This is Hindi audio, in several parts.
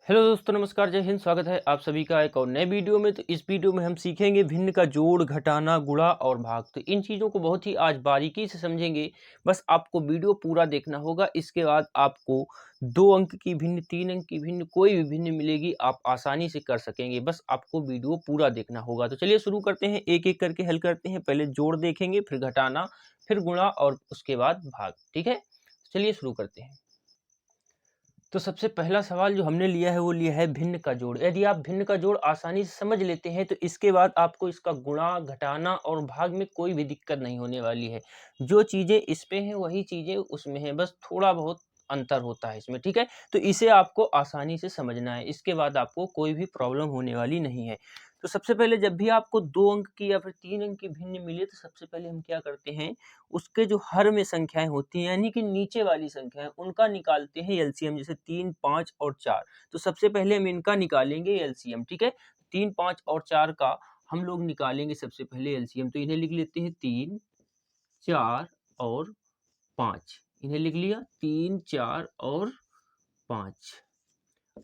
हेलो दोस्तों, नमस्कार, जय हिंद। स्वागत है आप सभी का एक और नए वीडियो में। तो इस वीडियो में हम सीखेंगे भिन्न का जोड़, घटाना, गुणा और भाग। तो इन चीज़ों को बहुत ही आज बारीकी से समझेंगे। बस आपको वीडियो पूरा देखना होगा। इसके बाद आपको 2 अंक की भिन्न, 3 अंक की भिन्न, कोई भी भिन्न मिलेगी, आप आसानी से कर सकेंगे। बस आपको वीडियो पूरा देखना होगा। तो चलिए शुरू करते हैं, एक-एक करके हल करते हैं। पहले जोड़ देखेंगे, फिर घटाना, फिर गुणा और उसके बाद भाग। ठीक है? चलिए शुरू करते हैं। तो सबसे पहला सवाल जो हमने लिया है वो लिया है भिन्न का जोड़। यदि आप भिन्न का जोड़ आसानी से समझ लेते हैं तो इसके बाद आपको इसका गुणा, घटाना और भाग में कोई भी दिक्कत नहीं होने वाली है। जो चीज़ें इस पे हैं वही चीज़ें उसमें हैं, बस थोड़ा बहुत अंतर होता है इसमें, ठीक है? तो इसे आपको आसानी से समझना है, इसके बाद आपको कोई भी प्रॉब्लम होने वाली नहीं है। तो सबसे पहले जब भी आपको 2 अंक की या फिर 3 अंक की भिन्न मिले तो सबसे पहले हम क्या करते हैं, उसके जो हर में संख्याएँ होती हैं यानी कि नीचे वाली संख्याएँ उनका निकालते हैं एलसीएम, जैसे 3, 5 और 4। तो सबसे पहले हम इनका निकालेंगे एलसीएम, ठीक है? 3, 5 और 4 का हम लोग निकालेंगे सबसे पहले एलसीएम। तो इन्हें लिख लेते हैं 3, 4 और 5। इन्हें लिख लिया 3, 4 और 5।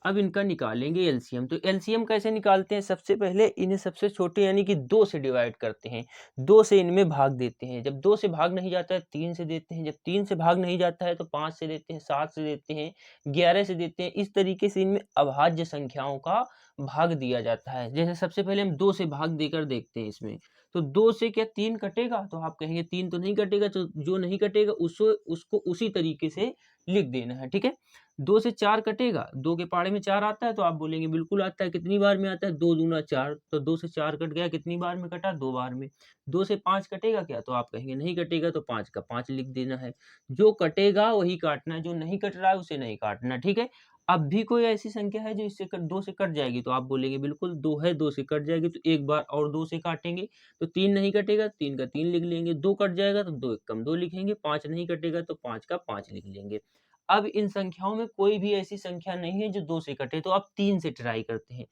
अब इनका निकालेंगे एलसीएम। तो एलसीएम कैसे निकालते हैं? सबसे पहले इन्हें सबसे छोटे यानी कि 2 से डिवाइड करते हैं। 2 से इनमें भाग देते हैं। जब 2 से भाग नहीं जाता है 3 से देते हैं। जब 3 से भाग नहीं जाता है तो 5 से देते हैं, 7 से देते हैं, 11 से देते हैं। इस तरीके से इनमें अभाज्य संख्याओं का भाग दिया जाता है। जैसे सबसे पहले हम 2 से भाग देकर देखते हैं इसमें। तो 2 से क्या 3 कटेगा? तो आप कहेंगे 3 तो नहीं कटेगा, तो जो नहीं कटेगा उसको उसी तरीके से लिख देना है, ठीक है? 2 से 4 कटेगा, 2 के पाड़े में 4 आता है तो आप बोलेंगे बिल्कुल आता है। कितनी बार में आता है? 2 दूना 4, तो 2 से 4 कट गया, कितनी बार में कटा? 2 बार में। 2 से 5 कटेगा क्या? तो आप कहेंगे नहीं कटेगा, तो 5 का 5 लिख देना है। जो कटेगा वही काटना है, जो नहीं कट रहा है उसे नहीं काटना, ठीक है? अब भी कोई ऐसी संख्या है जो इससे 2 से कट जाएगी, तो आप बोलेंगे बिल्कुल 2 है, 2 से कट जाएगी, तो एक बार और 2 से काटेंगे, तो 3 नहीं कटेगा, 3 का 3 लिख लेंगे, 2 कट जाएगा तो 2 एकम 2 लिखेंगे, 5 नहीं कटेगा तो 5 का 5 लिख लेंगे। अब इन संख्याओं में कोई भी ऐसी संख्या नहीं है जो 2 से कटे, तो आप 3 से ट्राई करते हैं।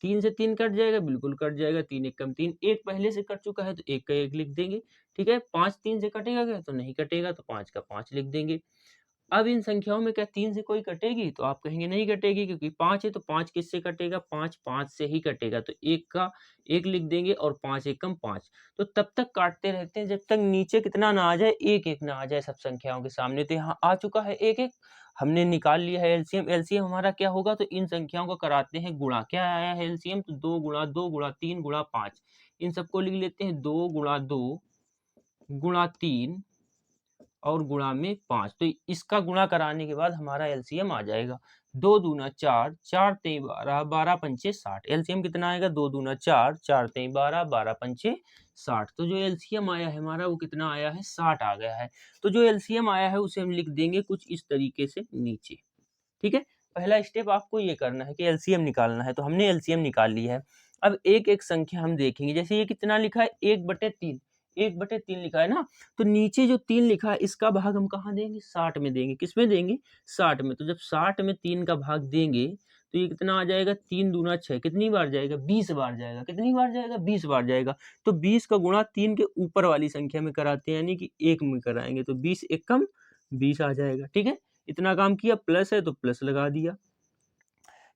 3 से 3 कट जाएगा, बिल्कुल कट जाएगा, 3 एकम 3, 1 पहले से कट चुका है तो 1 का 1 लिख देंगे, ठीक है? 5 3 से कटेगा क्या? तो नहीं कटेगा, तो 5 का 5 लिख देंगे। अब इन संख्याओं में क्या 3 से कोई कटेगी? तो आप कहेंगे नहीं कटेगी, क्योंकि 5 है तो 5 किससे कटेगा? 5 5 से ही कटेगा, तो 1 का 1 लिख देंगे और 5 एकम 5। तो तब तक काटते रहते हैं जब तक नीचे कितना ना आ जाए, 1-1 ना आ जाए सब संख्याओं के सामने। तो यहाँ आ चुका है 1-1, हमने निकाल लिया है एलसीएम। एलसीएम हमारा क्या होगा? तो इन संख्याओं को कराते हैं गुणा। क्या आया है एलसीएम? तो 2 गुणा 2 गुणा 3 गुणा 5। इन सबको लिख लेते हैं 2 गुणा 2 गुणा 3 और गुणा में 5। तो इसका गुणा कराने के बाद हमारा एलसीएम आ जाएगा 2 दूना 4, 4 तेई 12, 12 पंचे 60। एलसीएम कितना आएगा? 2 दूना 4, 4 तेई 12, 12 पंचे 60। तो जो एलसीएम आया है हमारा वो कितना आया है? 60 आ गया है। तो जो एलसीएम आया है उसे हम लिख देंगे कुछ इस तरीके से नीचे, ठीक है? पहला स्टेप आपको ये करना है कि एलसीएम निकालना है। तो हमने एलसीएम निकाल ली है। अब एक-एक संख्या हम देखेंगे। जैसे ये कितना लिखा है? 1/3, 1/3 लिखा है ना? तो नीचे जो 3 लिखा है इसका भाग हम कहाँ देंगे? 60 में देंगे। किसमें देंगे? 60 में। तो जब 60 में 3 का भाग देंगे तो ये कितना आ जाएगा? 3 दूना 6, कितनी बार जाएगा? 20 बार जाएगा। कितनी बार जाएगा? 20 बार जाएगा। तो 20 का गुणा 3 के ऊपर वाली संख्या में कराते हैं, यानी कि 1 में कराएँगे, तो 20 एकम 20 आ जाएगा, ठीक है? इतना काम किया, प्लस है तो प्लस लगा दिया।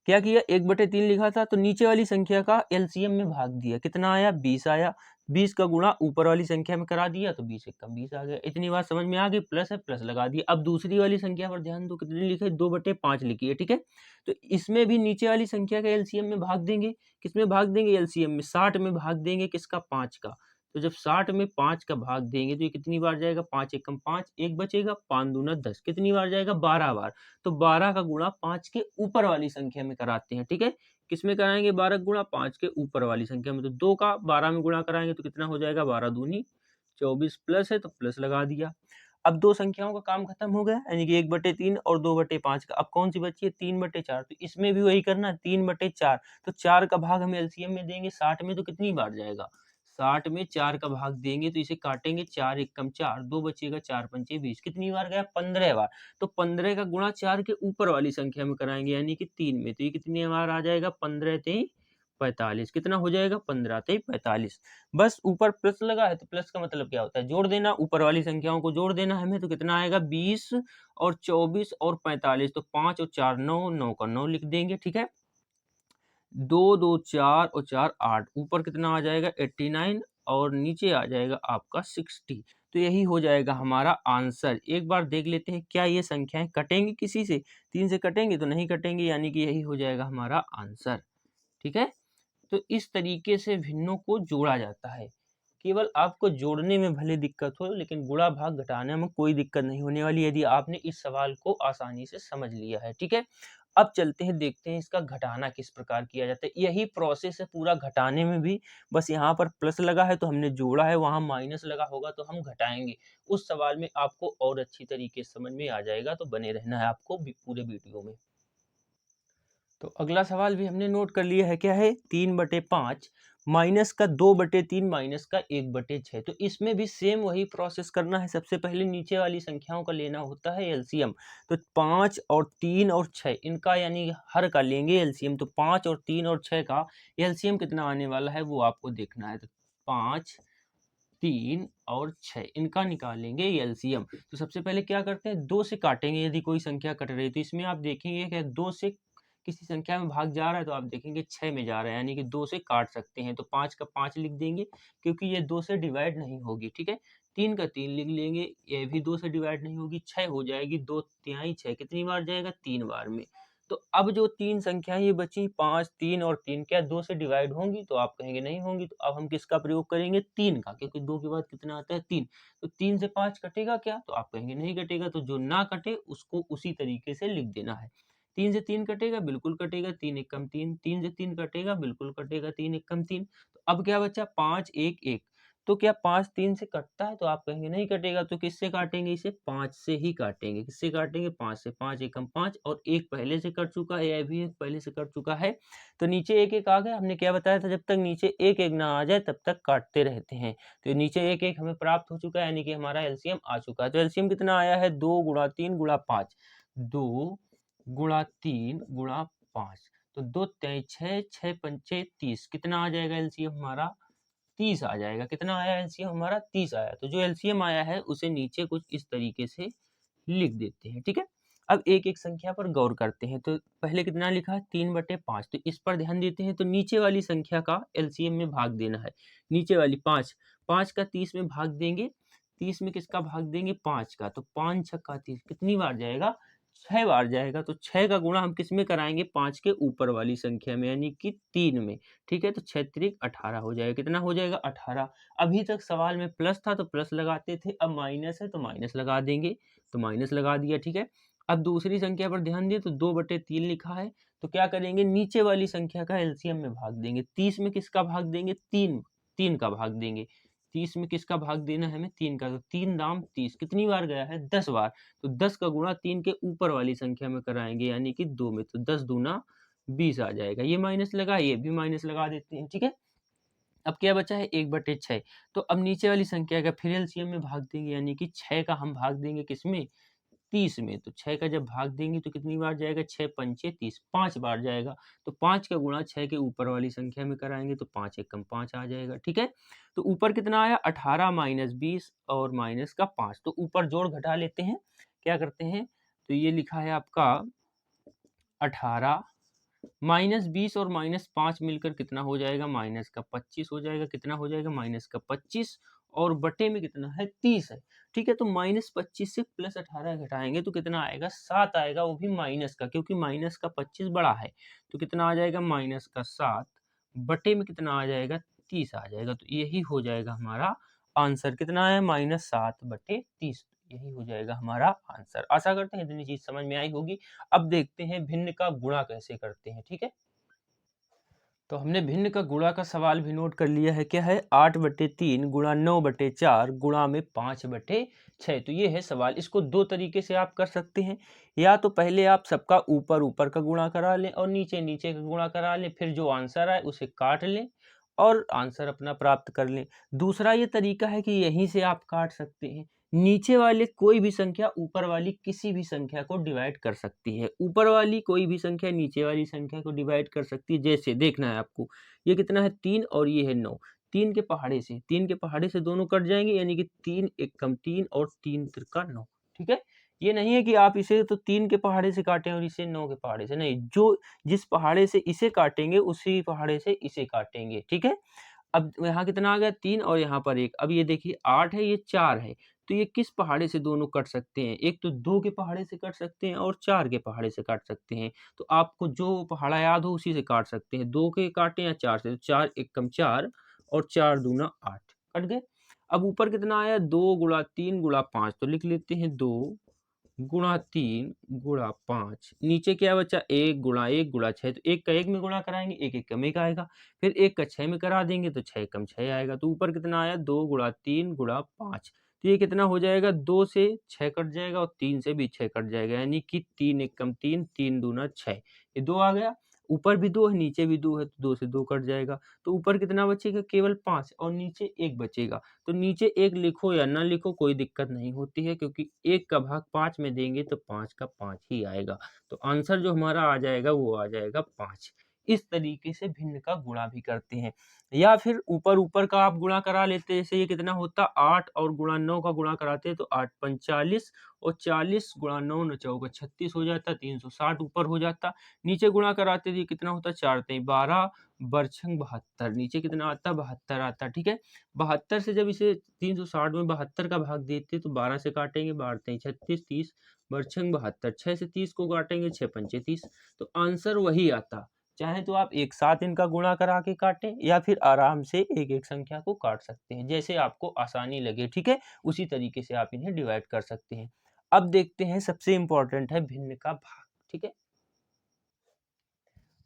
क्या किया? 1/3 लिखा था तो नीचे वाली संख्या का एलसीएम में भाग दिया। कितना आया? 20 आया। 20 का गुणा ऊपर वाली संख्या में करा दिया तो 20 एकम 20 आ गया। इतनी बात समझ में आ गई? प्लस है, प्लस लगा दिया। अब दूसरी वाली संख्या पर ध्यान दो, कितनी लिखी है? 2/5 लिखी है, ठीक है? तो इसमें भी नीचे वाली संख्या का एलसीएम में भाग देंगे। किसमें भाग देंगे? एलसीएम में। 60 में भाग देंगे किसका? 5 का। तो जब 60 में 5 का भाग देंगे तो ये कितनी बार जाएगा? 5 एकम 5, 1 बचेगा, 5 दूना 10, कितनी बार जाएगा? 12 बार। तो 12 का गुणा 5 के ऊपर वाली संख्या में कराते हैं, ठीक है? किसमें कराएँगे 12 का गुणा? 5 के ऊपर वाली संख्या में। तो 2 का 12 में गुणा कराएँगे तो कितना हो जाएगा? 12 दूनी 24, प्लस है तो प्लस लगा दिया। अब 2 संख्याओं का काम खत्म हो गया, यानी कि 1/3 और 2/5 का। अब कौन-सी बची है? 3/4। तो इसमें भी वही करना है, 3/4। तो 4 का भाग हम एलसीएम में देंगे 60 में, तो कितनी बार जाएगा? 60 में 4 का भाग देंगे तो इसे काटेंगे, 4 एकम 4, 2 बचेगा, 4 पंचे 20, कितनी बार गया? 15 बार। तो 15 का गुणा 4 के ऊपर वाली संख्या में कराएँगे, यानी कि 3 में। तो ये कितनी बार आ जाएगा? 15 तेई 45। कितना हो जाएगा? 15 तेई 45। बस ऊपर प्लस लगा है तो प्लस का मतलब क्या होता है? जोड़ देना। ऊपर वाली संख्याओं को जोड़ देना हमें, तो कितना आएगा? 20 और 24 और 45। तो 5 और 4 9, 9 का 9 लिख देंगे, ठीक है? 2 2 4 और 4 8, ऊपर कितना आ जाएगा 89 और नीचे आ जाएगा आपका 60। तो यही हो जाएगा हमारा आंसर। एक बार देख लेते हैं क्या ये संख्याएं कटेंगी किसी से, 3 से कटेंगे तो नहीं कटेंगे, यानी कि यही हो जाएगा हमारा आंसर। ठीक है, तो इस तरीके से भिन्नों को जोड़ा जाता है। केवल आपको जोड़ने में भले दिक्कत हो, लेकिन गुणा भाग घटाने में कोई दिक्कत नहीं होने वाली, यदि आपने इस सवाल को आसानी से समझ लिया है। ठीक है, अब चलते हैं, देखते हैं इसका घटाना किस प्रकार किया जाता है। यही प्रोसेस है पूरा घटाने में भी, बस यहाँ पर प्लस लगा है तो हमने जोड़ा है, वहाँ माइनस लगा होगा तो हम घटाएंगे। उस सवाल में आपको और अच्छी तरीके से समझ में आ जाएगा, तो बने रहना है आपको पूरे वीडियो में। तो अगला सवाल भी हमने नोट कर लिया है, क्या है, 3/5 माइनस का 2/3 माइनस का 1/6। तो इसमें भी सेम वही प्रोसेस करना है। सबसे पहले नीचे वाली संख्याओं का लेना होता है एलसीएम। तो 5 और 3 और 6 इनका यानी हर का लेंगे एलसीएम। तो 5 और 3 और 6 का एलसीएम कितना आने वाला है वो आपको देखना है। तो 5, 3 और 6 इनका निकालेंगे एलसीएम। तो सबसे पहले क्या करते हैं, 2 से काटेंगे यदि कोई संख्या कट रही है। तो इसमें आप देखेंगे कि 2 से किसी संख्या में भाग जा रहा है तो आप देखेंगे 6 में जा रहा है, यानी कि 2 से काट सकते हैं। तो 5 का 5 लिख देंगे क्योंकि ये 2 से डिवाइड नहीं होगी। ठीक है, 3 का 3 लिख लेंगे, ये भी 2 से डिवाइड नहीं होगी। 6 हो जाएगी, 2 तिहाई 6 कितनी बार जाएगा, 3 बार में। तो अब जो 3 संख्याएं ये बची 5, 3 और 3, क्या 2 से डिवाइड होंगी, तो आप कहेंगे नहीं होंगी। तो अब हम किसका प्रयोग करेंगे, 3 का, क्योंकि 2 के बाद कितना आता है 3। तो 3 से 5 कटेगा क्या, तो आप कहेंगे नहीं कटेगा। तो जो ना कटे उसको उसी तरीके से लिख देना है। 3 से 3 कटेगा, बिल्कुल कटेगा, 3 एकम 3, 3 से 3 कटेगा, बिल्कुल कटेगा, 3 एकम 3। तो अब क्या बचा, 5 1 1। तो क्या 5 3 से कटता है, तो आप कहेंगे नहीं कटेगा। तो किससे काटेंगे, इसे 5 से ही काटेंगे। किससे काटेंगे, 5 से। 5 एकम 5 और 1 पहले से कट चुका है, यह भी 1 पहले से कट चुका है। तो नीचे 1 1 आ गया। हमने क्या बताया था, जब तक नीचे 1 1 ना आ जाए तब तक काटते रहते हैं। तो नीचे 1 1 हमें प्राप्त हो चुका है, यानी कि हमारा एलसीएम आ चुका है। तो एलसीएम कितना आया है, 2 गुणा 3 गुणा 5, 2 गुणा 3 गुणा 5। तो 2 तेई 6, 6 पंचे 30, कितना आ जाएगा एलसीएम हमारा, 30 आ जाएगा। कितना आया एलसीएम हमारा, 30 आया। तो जो एलसीएम आया है उसे नीचे कुछ इस तरीके से लिख देते हैं। ठीक है, अब एक एक संख्या पर गौर करते हैं। तो पहले कितना लिखा है, 3/5। तो इस पर ध्यान देते हैं। तो नीचे वाली संख्या का एलसीएम में भाग देना है। नीचे वाली 5, 5 का 30 में भाग देंगे। 30 में किसका भाग देंगे, 5 का। तो 5 छक्का 30 कितनी बार जाएगा, 6 बार जाएगा। तो 6 का गुणा हम किस में कराएंगे, 5 के ऊपर वाली संख्या में, यानी कि 3 में। ठीक है, तो 6 त्रिक 18 हो जाएगा। कितना हो जाएगा, 18। अभी तक सवाल में प्लस था तो प्लस लगाते थे, अब माइनस है तो माइनस लगा देंगे। तो माइनस लगा दिया। ठीक है, अब दूसरी संख्या पर ध्यान दिए तो 2/3 लिखा है। तो क्या करेंगे, नीचे वाली संख्या का एलसीएम में भाग देंगे। 30 में किसका भाग देंगे, 3, 3 का भाग देंगे। 30 में किसका भाग देना है हमें, 3 का। तो 3 दाम 30 कितनी बार गया है, 10 बार। तो 10 का गुणा 3 के ऊपर वाली संख्या में कराएंगे, यानी कि 2 में। तो 10 दूना 20 आ जाएगा। ये माइनस लगा, ये भी माइनस लगा देते हैं। ठीक है, अब क्या बचा है, 1/6। तो अब नीचे वाली संख्या का फिर एलसीएम में भाग देंगे, यानी कि 6 का हम भाग देंगे किसमें, 30 में। तो 6 का जब भाग देंगे तो कितनी बार जाएगा, 6 पंचे 30, 5 बार जाएगा। तो 5 का गुणा 6 के ऊपर वाली संख्या में कराएंगे तो 5 एकम 5 आ जाएगा। ठीक है, तो ऊपर कितना आया, 18 माइनस 20 और माइनस का 5। तो ऊपर जोड़ घटा लेते हैं। क्या करते हैं, तो ये लिखा है आपका 18 माइनस 20 और माइनस 5 मिलकर कितना हो जाएगा, माइनस का 25 हो जाएगा। कितना हो जाएगा, माइनस का 25 और बटे में कितना है, 30 है। ठीक है, तो माइनस 25 से प्लस 18 घटाएंगे तो कितना आएगा, 7 आएगा, वो भी माइनस का, क्योंकि माइनस का 25 बड़ा है। तो कितना आ जाएगा, माइनस का 7 बटे में कितना आ जाएगा, 30 आ जाएगा। तो यही हो जाएगा हमारा आंसर। कितना है, -7/30। यही हो जाएगा हमारा आंसर। आशा करते हैं इतनी चीज समझ में आई होगी। अब देखते हैं भिन्न का गुणा कैसे करते हैं। ठीक है, तो हमने भिन्न का गुणा का सवाल भी नोट कर लिया है। क्या है, 8/3 गुणा 9/4 गुणा में 5/6। तो ये है सवाल। इसको दो तरीके से आप कर सकते हैं। या तो पहले आप सबका ऊपर ऊपर का गुणा करा लें और नीचे नीचे का गुणा करा लें, फिर जो आंसर आए उसे काट लें और आंसर अपना प्राप्त कर लें। दूसरा ये तरीका है कि यहीं से आप काट सकते हैं। नीचे वाले कोई भी संख्या ऊपर वाली किसी भी संख्या को डिवाइड कर सकती है। ऊपर वाली कोई भी संख्या नीचे वाली संख्या को डिवाइड कर सकती है। जैसे देखना है आपको, ये कितना है, 3 और ये है 9। 3 के पहाड़े से दोनों कट जाएंगे, यानी कि 3 एकम 3 और 3 तिरका 9। ठीक है, ये नहीं है कि आप इसे तो 3 के पहाड़े से काटें और इसे 9 के पहाड़े से, नहीं, जो जिस पहाड़े से इसे काटेंगे उसी पहाड़े से इसे काटेंगे, ठीक है? अब यहाँ कितना आ गया 3 और यहाँ पर 1। अब ये देखिए 8 है, ये 4 है, तो ये किस पहाड़े से दोनों कट सकते हैं? एक तो 2 के पहाड़े से कट सकते हैं और 4 के पहाड़े से काट सकते हैं। तो आपको जो पहाड़ा याद हो उसी से काट सकते हैं। 2 के काटें या 4 से, तो 4 एकम 4 और 4 दूना 8, कट गए। अब ऊपर कितना आया 2 गुणा 3 गुणा 5, तो लिख लेते हैं 2 गुणा 3 गुणा 5, नीचे क्या बचा 1 गुणा 1 गुणा 6, तो 1 का 1 में गुणा कराएँगे, 1 एकम 1 आएगा, फिर 1 का 6 में करा देंगे तो 6 एकम 6 आएगा, तो ऊपर कितना आया 2 गुणा 3 गुणा 5, तो ये कितना हो जाएगा 2 से 6 कट जाएगा और 3 से भी 6 कट जाएगा, यानी कि 3 एकम 3, 3 दूना 6, ये 2 आ गया, ऊपर भी 2 है, नीचे भी 2 है, तो 2 से 2 कट जाएगा, तो ऊपर कितना बचेगा केवल 5 और नीचे 1 बचेगा। तो नीचे 1 लिखो या ना लिखो कोई दिक्कत नहीं होती है, क्योंकि 1 का भाग 5 में देंगे तो 5 का 5 ही आएगा। तो आंसर जो हमारा आ जाएगा वो आ जाएगा 5। इस तरीके से भिन्न का गुणा भी करते हैं। या फिर ऊपर-ऊपर का आप गुणा करा लेते हैं, जैसे ये कितना होता 8 और गुणा 9 का गुणा कराते हैं तो 8 पंच 40 और 40 गुणा 9 9 चौका 36 हो जाता, 360 ऊपर हो जाता। नीचे गुणा कराते थे कितना होता 4 तेई 12 बरछंग 72, नीचे कितना आता 72 आता, ठीक है? 72 से जब इसे 360 में 72 का भाग देते तो 12 से काटेंगे, 12 तेई 36, 30 बरछंग 72, 6 से 30 को काटेंगे, 6 पंचे 30, तो आंसर वही आता। चाहे तो आप एक साथ इनका गुणा करा के काटें या फिर आराम से एक-एक संख्या को काट सकते हैं, जैसे आपको आसानी लगे, ठीक है? उसी तरीके से आप इन्हें डिवाइड कर सकते हैं। अब देखते हैं सबसे इम्पोर्टेंट है भिन्न का भाग, ठीक है?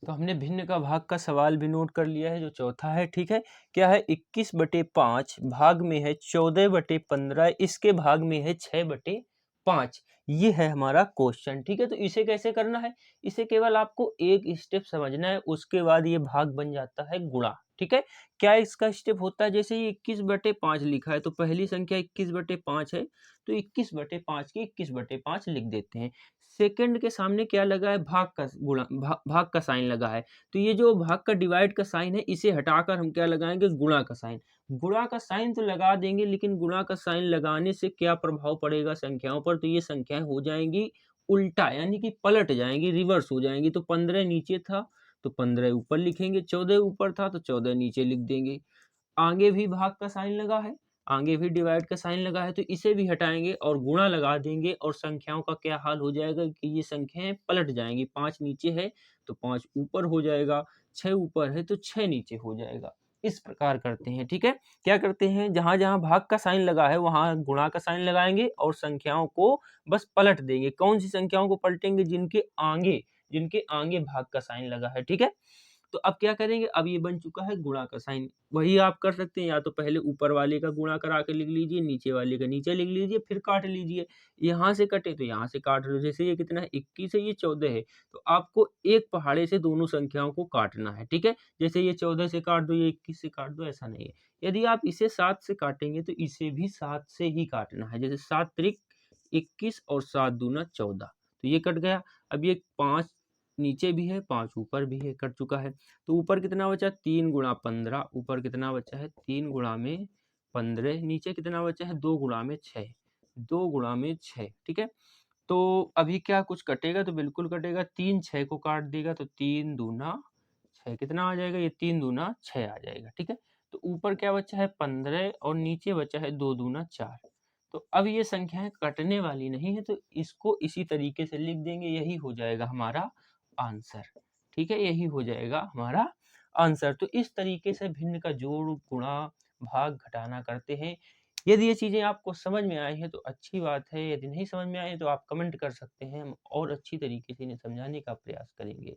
तो हमने भिन्न का भाग का सवाल भी नोट कर लिया है जो चौथा है, ठीक है? क्या है 21/5 भाग में है 14/15, इसके भाग में है 6/5, ये है हमारा क्वेश्चन, ठीक है? तो इसे कैसे करना है? इसे केवल आपको एक स्टेप समझना है, उसके बाद ये भाग बन जाता है गुणा, ठीक है? क्या इसका स्टेप होता है, जैसे ये 21/5 लिखा है तो पहली संख्या 21/5 है, तो 21/5 की 21/5 लिख देते हैं। सेकंड के सामने क्या लगा है भाग का गुणा भाग का साइन लगा है, तो ये जो भाग का डिवाइड का साइन है इसे हटाकर हम क्या लगाएंगे गुणा का साइन। गुणा का साइन तो लगा देंगे, लेकिन गुणा का साइन लगाने से क्या प्रभाव पड़ेगा संख्याओं पर, तो ये संख्याएं हो जाएंगी उल्टा, यानी कि पलट जाएंगी, रिवर्स हो जाएंगी। तो 15 नीचे था तो 15 ऊपर लिखेंगे, 14 ऊपर था तो 14 नीचे लिख देंगे। आगे भी भाग का साइन लगा है, आगे भी डिवाइड का साइन लगा है, तो इसे भी हटाएँगे और गुणा लगा देंगे और संख्याओं का क्या हाल हो जाएगा कि ये संख्याएँ पलट जाएँगी। 5 नीचे है तो 5 ऊपर हो जाएगा, 6 ऊपर है तो 6 नीचे हो जाएगा। इस प्रकार करते हैं, ठीक है? क्या करते हैं जहाँ-जहाँ भाग का साइन लगा है वहाँ गुणा का साइन लगाएँगे और संख्याओं को बस पलट देंगे। कौन-सी संख्याओं को पलटेंगे? जिनके आगे भाग का साइन लगा है, ठीक है? तो अब क्या करेंगे, अब ये बन चुका है गुणा का साइन, वही आप कर सकते हैं, या तो पहले ऊपर वाले का गुणा करा के लिख लीजिए, नीचे वाले का नीचे लिख लीजिए, फिर काट लीजिए। यहाँ से कटे तो यहाँ से काट लो, जैसे ये कितना है 21 है, ये 14 है, तो आपको एक पहाड़े से दोनों संख्याओं को काटना है, ठीक है? जैसे ये 14 से काट दो, ये 21 से काट दो, ऐसा नहीं है। यदि आप इसे 7 से काटेंगे तो इसे भी 7 से ही काटना है, जैसे 7 त्रिक 21 और 7 दूना 14, तो ये कट गया। अब ये 5 नीचे भी है, 5 ऊपर भी है, कट चुका है। तो ऊपर कितना बचा 3 गुणा 15, ऊपर कितना बचा है 3 गुणा में 15, नीचे कितना बचा है 2 गुणा में 6, 2 गुणा में 6, ठीक है? तो अभी क्या कुछ कटेगा, तो बिल्कुल कटेगा, 3 6 को काट देगा तो 3 दूना 6 कितना आ जाएगा, ये 3 दूना 6 आ जाएगा, ठीक है? तो ऊपर क्या बचा है 15 और नीचे बचा है 2 दूना 4। तो अब ये संख्याएँ कटने वाली नहीं है, तो इसको इसी तरीके से लिख देंगे, यही हो जाएगा हमारा आंसर, ठीक है? यही हो जाएगा हमारा आंसर। तो इस तरीके से भिन्न का जोड़, गुणा, भाग, घटाना करते हैं। यदि ये चीज़ें आपको समझ में आई हैं तो अच्छी बात है, यदि नहीं समझ में आई है तो आप कमेंट कर सकते हैं, हम और अच्छी तरीके से इन्हें समझाने का प्रयास करेंगे।